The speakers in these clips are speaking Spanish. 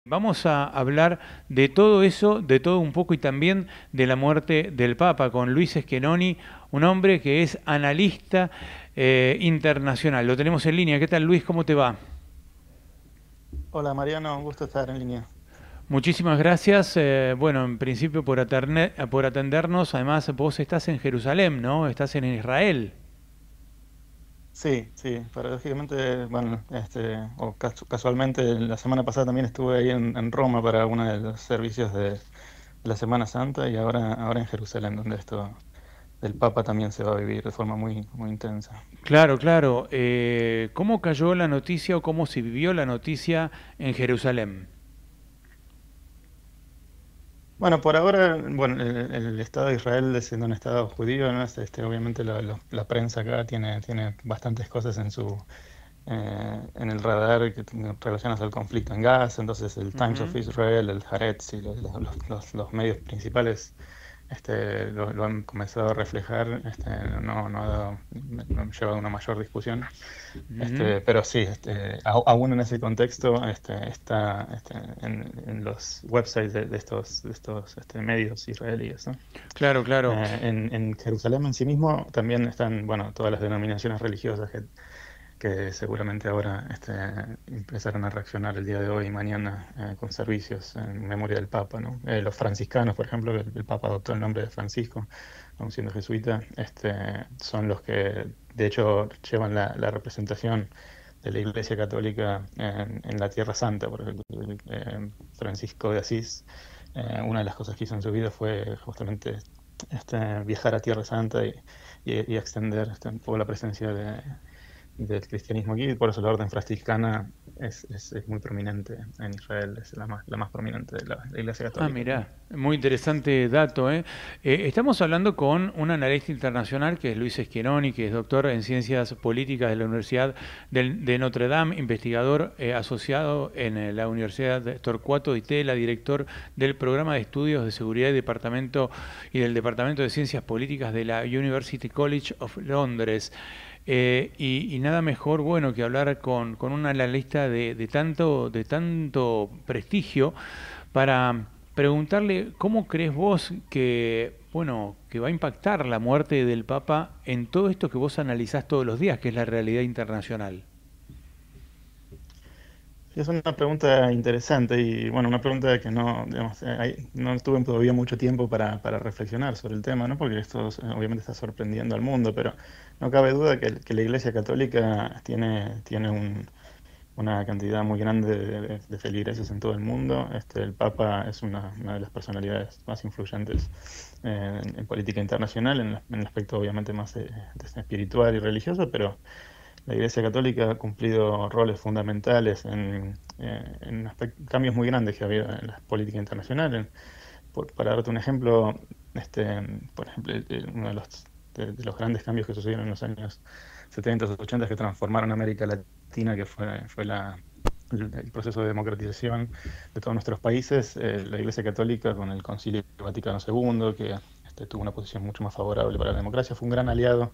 Vamos a hablar de todo eso, de todo un poco y también de la muerte del Papa con Luis Schenoni, un hombre que es analista internacional. Lo tenemos en línea. ¿Qué tal, Luis? ¿Cómo te va? Hola Mariano, un gusto estar en línea. Muchísimas gracias. Bueno, en principio por atendernos. Además, vos estás en Jerusalén, ¿no? Estás en Israel. Sí, sí, paradójicamente, bueno, casualmente la semana pasada también estuve ahí en Roma para uno de los servicios de la Semana Santa y ahora en Jerusalén, donde esto del Papa también se va a vivir de forma muy intensa. Claro, claro. ¿Cómo cayó la noticia o cómo se vivió la noticia en Jerusalén? Bueno, por ahora, bueno, el Estado de Israel siendo un Estado judío, ¿no? Obviamente la prensa acá tiene bastantes cosas en el radar que tienen relacionadas al conflicto en Gaza. Entonces el Times of Ujú. Israel, el Haaretz y los medios principales lo han comenzado a reflejar. No ha no ha llevado a una mayor discusión. Ujú. Pero sí, aún en ese contexto, está en los websites de estos medios israelíes, ¿no? Claro, claro. En Jerusalén en sí mismo también están, bueno, todas las denominaciones religiosas que seguramente ahora empezarán a reaccionar el día de hoy y mañana con servicios en memoria del Papa, ¿no? Los franciscanos, por ejemplo, que el Papa adoptó el nombre de Francisco, aun siendo jesuita, son los que de hecho llevan la representación de la Iglesia Católica en la Tierra Santa, porque Francisco de Asís, una de las cosas que hizo en su vida fue justamente viajar a Tierra Santa y extender un poco la presencia del cristianismo aquí. Por eso la orden franciscana es muy prominente en Israel, es la más prominente de la Iglesia Ah, Católica aquí. mirá, muy interesante dato, ¿eh? Estamos hablando con un analista internacional que es Luis Schenoni, que es doctor en ciencias políticas de la Universidad de Notre Dame, investigador asociado en la Universidad de Torcuato Di Tella, director del programa de estudios de seguridad y del Departamento de Ciencias Políticas de la University College of Londres. Y nada mejor, bueno, que hablar con un analista de tanto prestigio para preguntarle cómo crees vos que, bueno, que va a impactar la muerte del Papa en todo esto que vos analizás todos los días, que es la realidad internacional. Sí, es una pregunta interesante y bueno, una pregunta que no, digamos, no tuve todavía mucho tiempo para reflexionar sobre el tema, ¿no? Porque esto obviamente está sorprendiendo al mundo, pero no cabe duda que la Iglesia Católica tiene una cantidad muy grande de feligreses en todo el mundo. El Papa es una de las personalidades más influyentes en política internacional, en el aspecto obviamente más espiritual y religioso, pero la Iglesia Católica ha cumplido roles fundamentales en cambios muy grandes que ha habido en la política internacional. Para darte un ejemplo, por ejemplo, uno de los grandes cambios que sucedieron en los años 70 o 80 que transformaron América Latina, que fue el proceso de democratización de todos nuestros países. La Iglesia Católica con el Concilio Vaticano II, que tuvo una posición mucho más favorable para la democracia, fue un gran aliado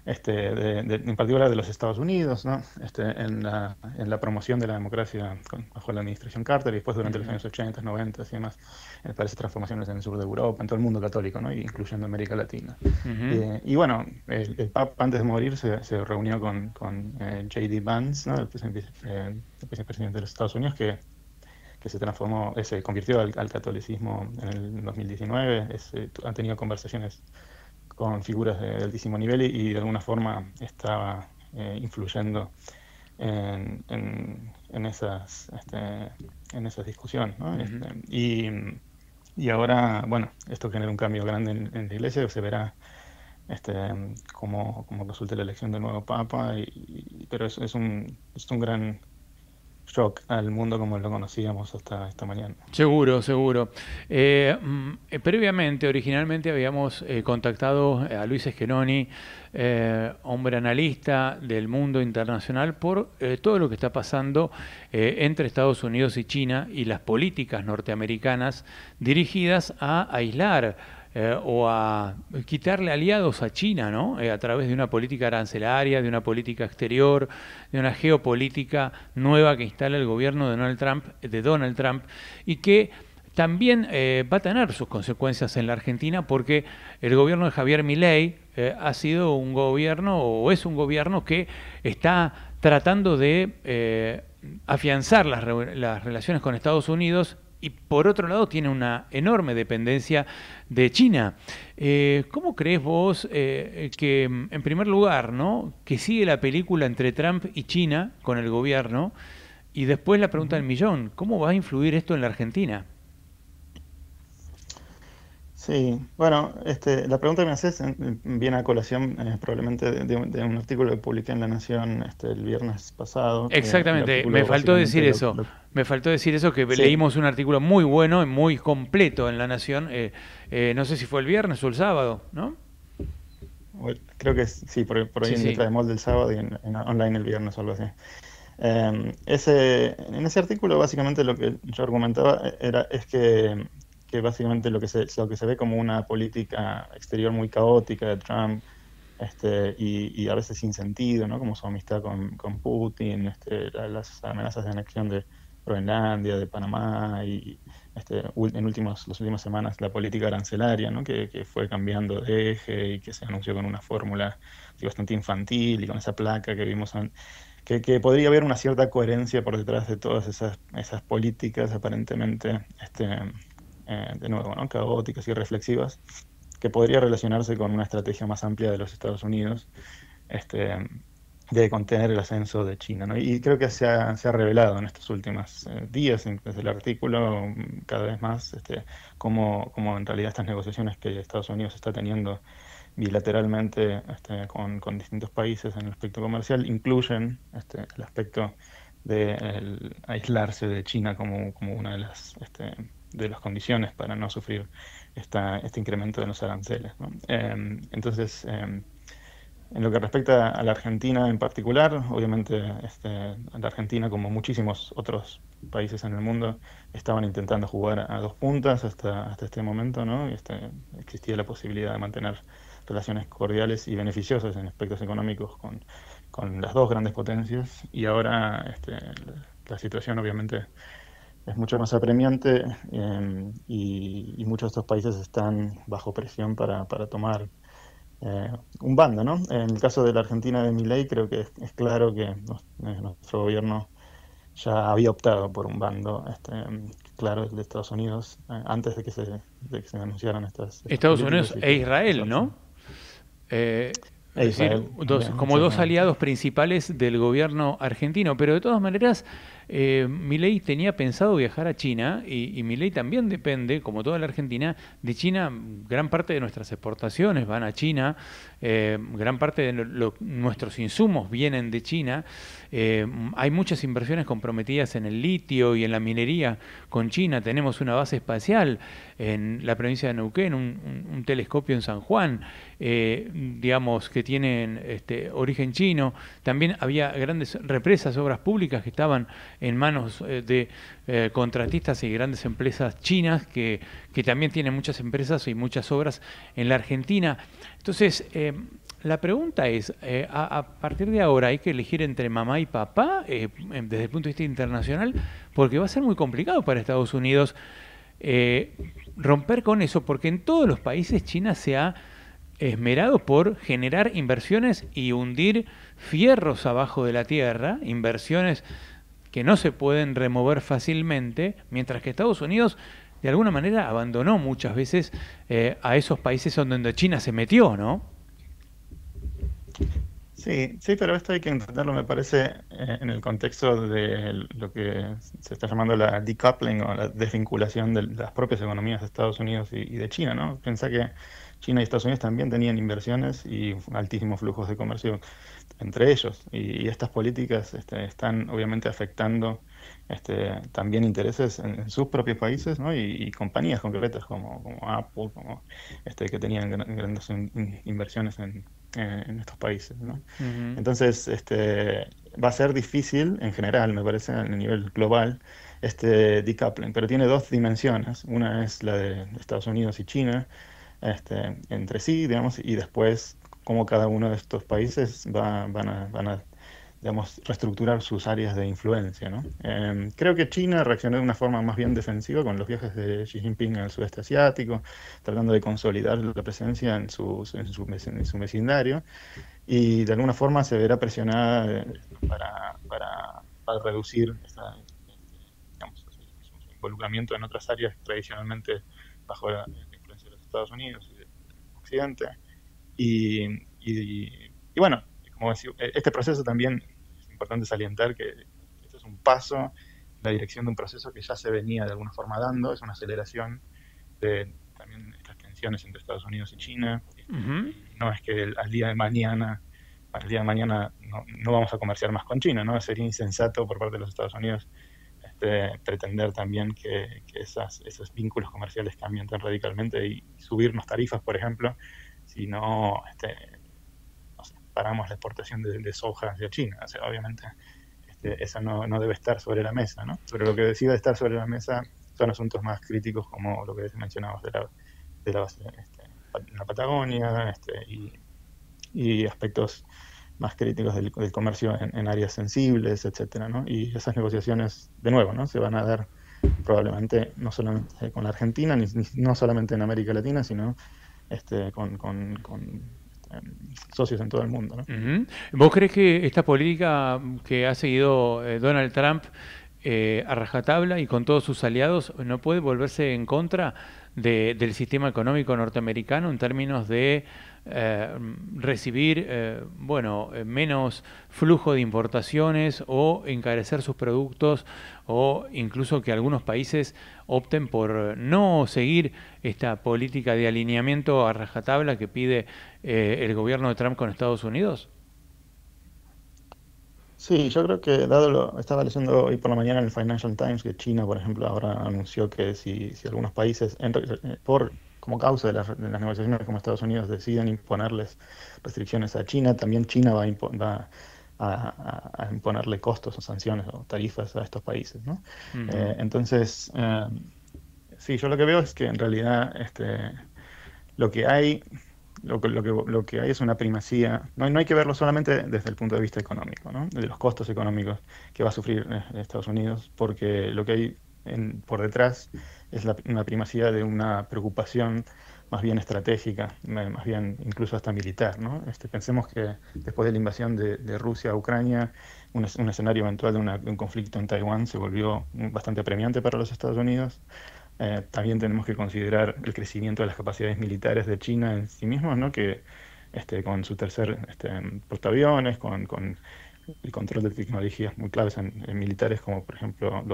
en particular de los Estados Unidos, ¿no? En la promoción de la democracia bajo la administración Carter y después durante los Ujú, años 80, 90 y demás, para esas transformaciones en el sur de Europa, en todo el mundo católico, ¿no? Incluyendo América Latina. ujú. Y bueno, el Papa antes de morir se reunió con J.D. Vance, ¿no? El vicepresidente de los Estados Unidos, que se convirtió al catolicismo en el 2019, ha tenido conversaciones con figuras de altísimo nivel y de alguna forma estaba influyendo en esas discusiones, ¿no? Ujú. Y ahora, bueno, esto genera un cambio grande en la iglesia, se verá este, cómo resulta la elección del nuevo papa, pero es un gran shock al mundo como lo conocíamos hasta esta mañana. Seguro, seguro. Previamente, originalmente habíamos contactado a Luis Schenoni, hombre analista del mundo internacional, por todo lo que está pasando entre Estados Unidos y China y las políticas norteamericanas dirigidas a aislar o a quitarle aliados a China, ¿no? A través de una política arancelaria, de una política exterior, de una geopolítica nueva que instala el gobierno de Donald Trump y que también va a tener sus consecuencias en la Argentina porque el gobierno de Javier Milei ha sido un gobierno o es un gobierno que está tratando de afianzar las relaciones con Estados Unidos y por otro lado tiene una enorme dependencia de China. ¿Cómo crees vos que, en primer lugar, ¿no? que sigue la película entre Trump y China con el gobierno? Y después la pregunta del millón, ¿cómo va a influir esto en la Argentina? Sí, bueno, la pregunta que me haces viene a colación probablemente de un artículo que publiqué en La Nación el viernes pasado, que el Exactamente, me artículo faltó decir básicamente eso. Me faltó decir eso, que sí, leímos un artículo muy bueno y muy completo en La Nación. No sé si fue el viernes o el sábado, ¿no? creo que sí, por ahí Sí, en sí. Letra de Molde el sábado y en online el viernes o algo así. En ese artículo básicamente lo que yo argumentaba es que básicamente lo que se ve como una política exterior muy caótica de Trump, y a veces sin sentido, ¿no? Como su amistad con Putin, las amenazas de anexión de Groenlandia, de Panamá y las últimas semanas la política arancelaria, ¿no? Que fue cambiando de eje y que se anunció con una fórmula bastante infantil y con esa placa que vimos que podría haber una cierta coherencia por detrás de todas esas políticas aparentemente, de nuevo, ¿no? caóticas y reflexivas, que podría relacionarse con una estrategia más amplia de los Estados Unidos, este, de contener el ascenso de China, ¿no? Y creo que se ha revelado en estos últimos días, desde el artículo, cada vez más, cómo en realidad estas negociaciones que Estados Unidos está teniendo bilateralmente con distintos países en el aspecto comercial incluyen el aspecto de aislarse de China como una de las condiciones para no sufrir este incremento de los aranceles, ¿no? Entonces, en lo que respecta a la Argentina en particular, obviamente la Argentina, como muchísimos otros países en el mundo, estaban intentando jugar a dos puntas hasta este momento, ¿no? Existía la posibilidad de mantener relaciones cordiales y beneficiosas en aspectos económicos con las dos grandes potencias, y ahora la situación obviamente es mucho más apremiante, y muchos de estos países están bajo presión para tomar un bando, ¿no? En el caso de la Argentina de Milei, creo que es claro que nuestro gobierno ya había optado por un bando, claro, el de Estados Unidos, antes de que se anunciaran estas Estados políticas Unidos y e que Israel, eso, ¿no? Es e decir, Israel también, como dos exactamente. aliados principales del gobierno argentino, pero de todas maneras, Milei tenía pensado viajar a China y Milei también depende, como toda la Argentina, de China. Gran parte de nuestras exportaciones van a China, gran parte de nuestros insumos vienen de China. Hay muchas inversiones comprometidas en el litio y en la minería con China. Tenemos una base espacial en la provincia de Neuquén, un telescopio en San Juan, digamos, que tienen origen chino. También había grandes represas, obras públicas que estaban en manos de contratistas y grandes empresas chinas que también tienen muchas empresas y muchas obras en la Argentina. Entonces, la pregunta es, a partir de ahora hay que elegir entre mamá y papá desde el punto de vista internacional, porque va a ser muy complicado para Estados Unidos eh, romper con eso, porque en todos los países China se ha esmerado por generar inversiones y hundir fierros abajo de la tierra, inversiones que no se pueden remover fácilmente, mientras que Estados Unidos de alguna manera abandonó muchas veces a esos países donde China se metió, ¿no? Sí, sí, pero esto hay que entenderlo, me parece, en el contexto de lo que se está llamando la decoupling o la desvinculación de las propias economías de Estados Unidos y de China, ¿no? Pensá que China y Estados Unidos también tenían inversiones y altísimos flujos de comercio entre ellos, y estas políticas están obviamente afectando también intereses en sus propios países, ¿no? Y compañías concretas como Apple, que tenían grandes inversiones en estos países, ¿no? Ujú. Entonces, va a ser difícil en general, me parece, a nivel global, este decoupling, pero tiene dos dimensiones. Una es la de Estados Unidos y China, entre sí, digamos, y después cómo cada uno de estos países van a, digamos, reestructurar sus áreas de influencia, ¿no? Creo que China reaccionó de una forma más bien defensiva con los viajes de Xi Jinping al sudeste asiático, tratando de consolidar la presencia en su vecindario, y de alguna forma se verá presionada para reducir digamos, su involucramiento en otras áreas tradicionalmente bajo la influencia de los Estados Unidos y de Occidente. Y, y bueno, como decía, este proceso también es importante salientar que esto es un paso en la dirección de un proceso que ya se venía de alguna forma dando, es una aceleración de también estas tensiones entre Estados Unidos y China. Ujú. Y no es que al día de mañana no vamos a comerciar más con China, ¿no? Sería insensato por parte de los Estados Unidos pretender también que esos vínculos comerciales cambien tan radicalmente y subirnos tarifas, por ejemplo, si no sé, paramos la exportación de soja hacia China. O sea, obviamente eso no debe estar sobre la mesa, ¿no? Pero lo que decide estar sobre la mesa son asuntos más críticos como lo que mencionabas de la Patagonia, y aspectos más críticos del comercio en áreas sensibles, etcétera, ¿no? Y esas negociaciones, de nuevo, ¿no? Se van a dar probablemente no solamente con la Argentina, no solamente en América Latina, sino con socios en todo el mundo, ¿no? Ujú. ¿Vos crees que esta política que ha seguido Donald Trump a rajatabla y con todos sus aliados no puede volverse en contra del sistema económico norteamericano en términos de recibir bueno, menos flujo de importaciones o encarecer sus productos o incluso que algunos países opten por no seguir esta política de alineamiento a rajatabla que pide el gobierno de Trump con Estados Unidos? Sí, yo creo que estaba leyendo hoy por la mañana en el Financial Times que China, por ejemplo, ahora anunció que si algunos países, como causa de las negociaciones como Estados Unidos, deciden imponerles restricciones a China, también China va a imponerle costos o sanciones o tarifas a estos países, ¿no? Ujú. Entonces, sí, yo lo que veo es que en realidad lo que hay lo que hay es una primacía. No hay que verlo solamente desde el punto de vista económico, ¿no? De los costos económicos que va a sufrir Estados Unidos, porque lo que hay por detrás es una primacía de una preocupación más bien estratégica, más bien incluso hasta militar, ¿no? Pensemos que después de la invasión de Rusia a Ucrania, un escenario eventual de un conflicto en Taiwán se volvió bastante apremiante para los Estados Unidos. También tenemos que considerar el crecimiento de las capacidades militares de China en sí mismos, ¿no? Que con su tercer portaaviones, con el control de tecnologías muy claves en militares, como por ejemplo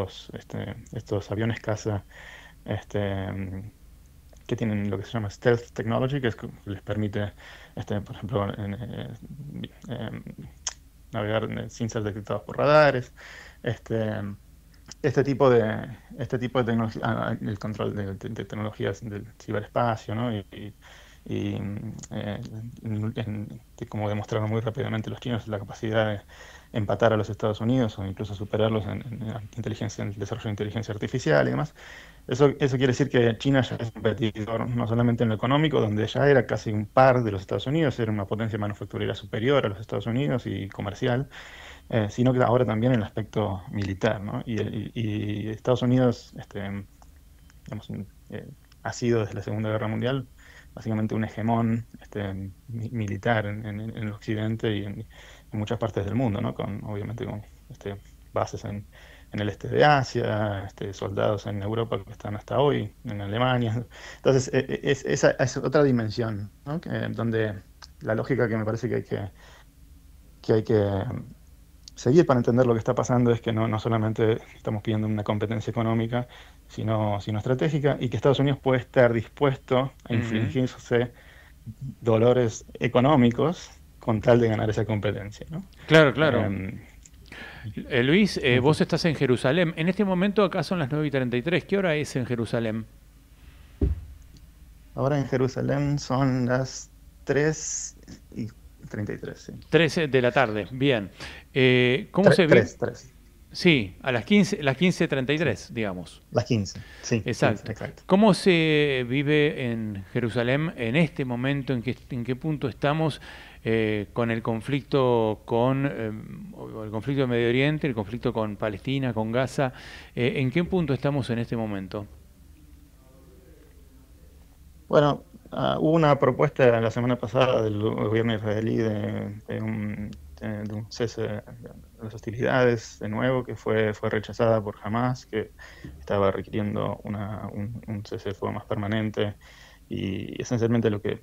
estos aviones caza que tienen lo que se llama stealth technology, que les permite, por ejemplo, em, navegar sin ser detectados por radares. Este, este tipo de tecnología, el control de tecnologías del ciberespacio, ¿no? Y, eh, como demostraron muy rápidamente los chinos, la capacidad de empatar a los Estados Unidos o incluso superarlos en el desarrollo de inteligencia artificial y demás. Eso quiere decir que China ya es un competidor no solamente en lo económico, donde ya era casi un par de los Estados Unidos, era una potencia manufacturera superior a los Estados Unidos y comercial, sino que ahora también en el aspecto militar, ¿no? Y Estados Unidos, digamos, ha sido desde la Segunda Guerra Mundial básicamente un hegemón militar en el Occidente y en muchas partes del mundo, ¿no? Obviamente con bases en el este de Asia, soldados en Europa que están hasta hoy, en Alemania. Entonces, esa es otra dimensión, ¿no? Donde la lógica que me parece que hay que seguir para entender lo que está pasando es que no solamente estamos pidiendo una competencia económica, sino estratégica, y que Estados Unidos puede estar dispuesto a Ujú. infligirse dolores económicos con tal de ganar esa competencia, ¿no? Claro, claro. Eh, Luis, vos entonces, estás en Jerusalén. En este momento acá son las 9:33. ¿Qué hora es en Jerusalén? ahora en Jerusalén son las 3:33, sí. 13 de la tarde. Bien. ¿Cómo se vive? 3. Sí, a las 15:33, digamos. Las 15, sí, sí, Exacto. exacto. ¿Cómo se vive en Jerusalén en este momento? En qué punto estamos con el conflicto o el conflicto de Medio Oriente, el conflicto con Palestina, con Gaza? ¿En qué punto estamos en este momento? Bueno, hubo una propuesta la semana pasada del gobierno israelí de un cese de las hostilidades de nuevo, que fue rechazada por Hamas, que estaba requiriendo un cese de fuego más permanente. Y esencialmente lo que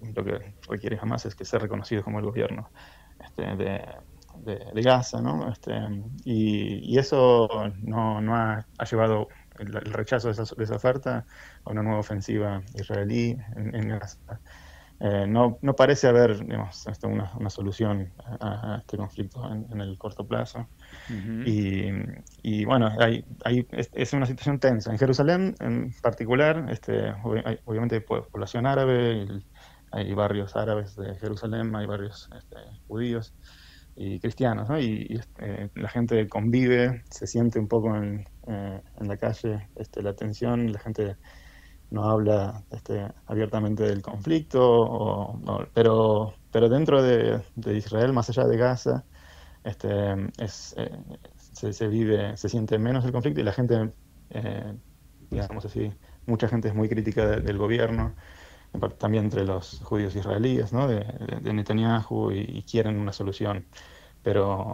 requiere Hamas es que sea reconocido como el gobierno de Gaza, ¿no? Y eso no ha llevado el rechazo de esa oferta a una nueva ofensiva israelí en Gaza. No parece haber, digamos, una solución a este conflicto en el corto plazo. Ujú. Y bueno, es una situación tensa. En Jerusalén en particular, obviamente hay población árabe, hay barrios árabes de Jerusalén, hay barrios judíos y cristianos, ¿no? La gente convive, se siente un poco en la calle la tensión, la gente no habla abiertamente del conflicto, pero dentro de Israel, más allá de Gaza, este, se siente menos el conflicto y la gente, eh, digamos así, mucha gente es muy crítica del gobierno, también entre los judíos israelíes, ¿no? De Netanyahu y quieren una solución, pero,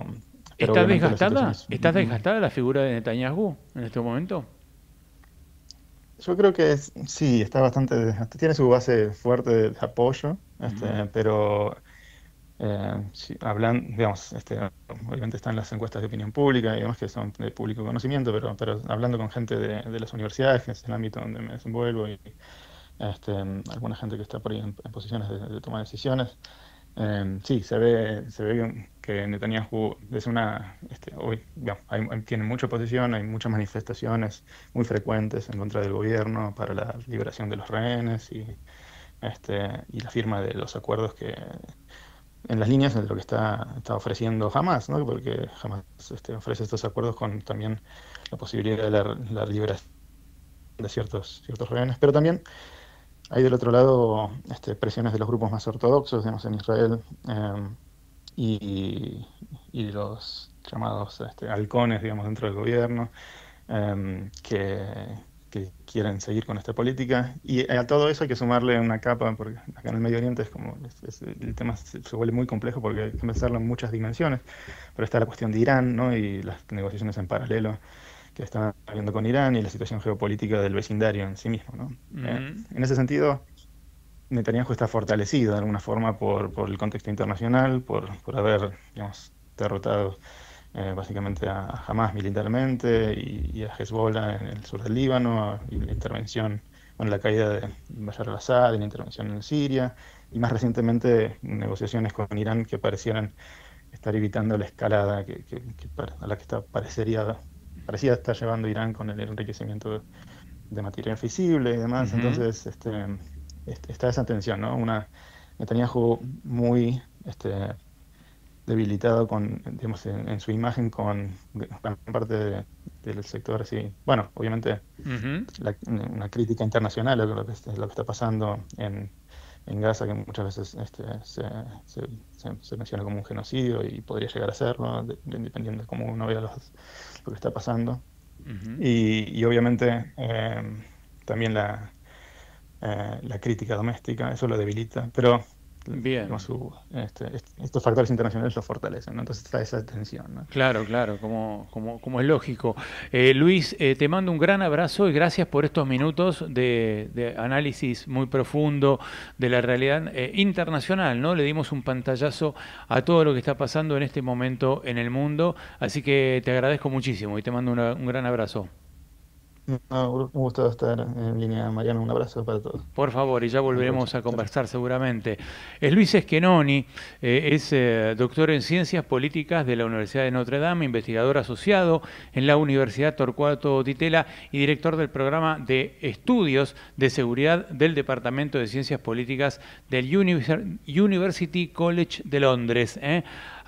pero ¿Está obviamente la situación desgastada? es ¿Está desgastada la figura de Netanyahu en este momento? yo creo que sí, está tiene su base fuerte de apoyo, Ujú. pero sí, digamos, obviamente están las encuestas de opinión pública y demás que son de público conocimiento, pero hablando con gente de las universidades, que es el ámbito donde me desenvuelvo, y alguna gente que está por ahí en posiciones de toma de decisiones, sí, se ve que Netanyahu es hoy, digamos, tiene mucha oposición, hay muchas manifestaciones muy frecuentes en contra del gobierno para la liberación de los rehenes y la firma de los acuerdos que en las líneas de lo que está ofreciendo Hamas, ¿no? Porque Hamas ofrece estos acuerdos con también la posibilidad de la liberación de ciertos rehenes, pero también hay del otro lado presiones de los grupos más ortodoxos, digamos, en Israel, y, y los llamados halcones, digamos, dentro del gobierno, que quieren seguir con esta política. Y a todo eso hay que sumarle una capa, porque acá en el Medio Oriente es como, el tema se vuelve muy complejo porque hay que pensarlo en muchas dimensiones, pero está la cuestión de Irán, ¿no? Y las negociaciones en paralelo que están habiendo con Irán y la situación geopolítica del vecindario en sí mismo, ¿no? Ujú. En ese sentido, Netanyahu está fortalecido de alguna forma por el contexto internacional, por haber, digamos, derrotado básicamente a Hamas militarmente y a Hezbollah en el sur del Líbano, y la intervención, bueno, la caída de Bashar al-Assad y la intervención en Siria, y más recientemente negociaciones con Irán que parecieran estar evitando la escalada a la que parecía estar llevando Irán con el enriquecimiento de material fisible y demás. Ujú. Entonces, está esa tensión, ¿no? Netanyahu muy debilitado digamos, en su imagen con gran parte del sector, sí. Bueno, obviamente Ujú. una crítica internacional a lo que está pasando en Gaza, que muchas veces se menciona como un genocidio y podría llegar a serlo, dependiendo de cómo uno vea lo que está pasando. Ujú. Y obviamente también la crítica doméstica, eso lo debilita, pero digamos, Bien. estos factores internacionales lo fortalecen, ¿no? Entonces está esa tensión, ¿no? Claro, claro, como es lógico. Luis, te mando un gran abrazo y gracias por estos minutos de análisis muy profundo de la realidad internacional, ¿no? Le dimos un pantallazo a todo lo que está pasando en este momento en el mundo, así que te agradezco muchísimo y te mando un gran abrazo. No, un gusto estar en línea, Mariano. Un abrazo para todos. Por favor, y ya Aprovecho. volveremos a Chao, chao. conversar seguramente. Es Luis Esquenoni, es doctor en Ciencias Políticas de la Universidad de Notre Dame, investigador asociado en la Universidad Torcuato Di Tella y director del programa de estudios de seguridad del Departamento de Ciencias Políticas del University College de Londres.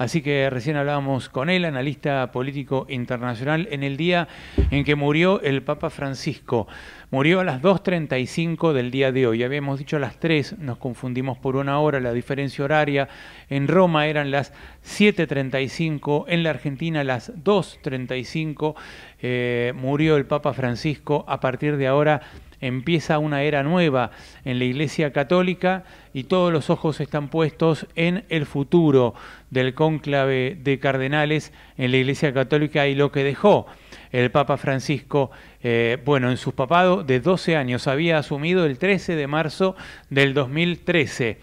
Así que recién hablábamos con él, analista político internacional, en el día en que murió el Papa Francisco. Murió a las 2:35 del día de hoy. Habíamos dicho a las 3, nos confundimos por una hora, la diferencia horaria. En Roma eran las 7:35, en la Argentina las 2:35. Murió el Papa Francisco. A partir de ahora empieza una era nueva en la Iglesia Católica y todos los ojos están puestos en el futuro del cónclave de cardenales en la Iglesia Católica y lo que dejó el Papa Francisco, en su papado de 12 años. Había asumido el 13 de marzo del 2013.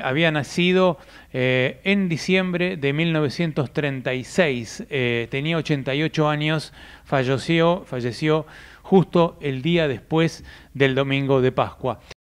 Había nacido en diciembre de 1936, tenía 88 años, falleció justo el día después del domingo de Pascua.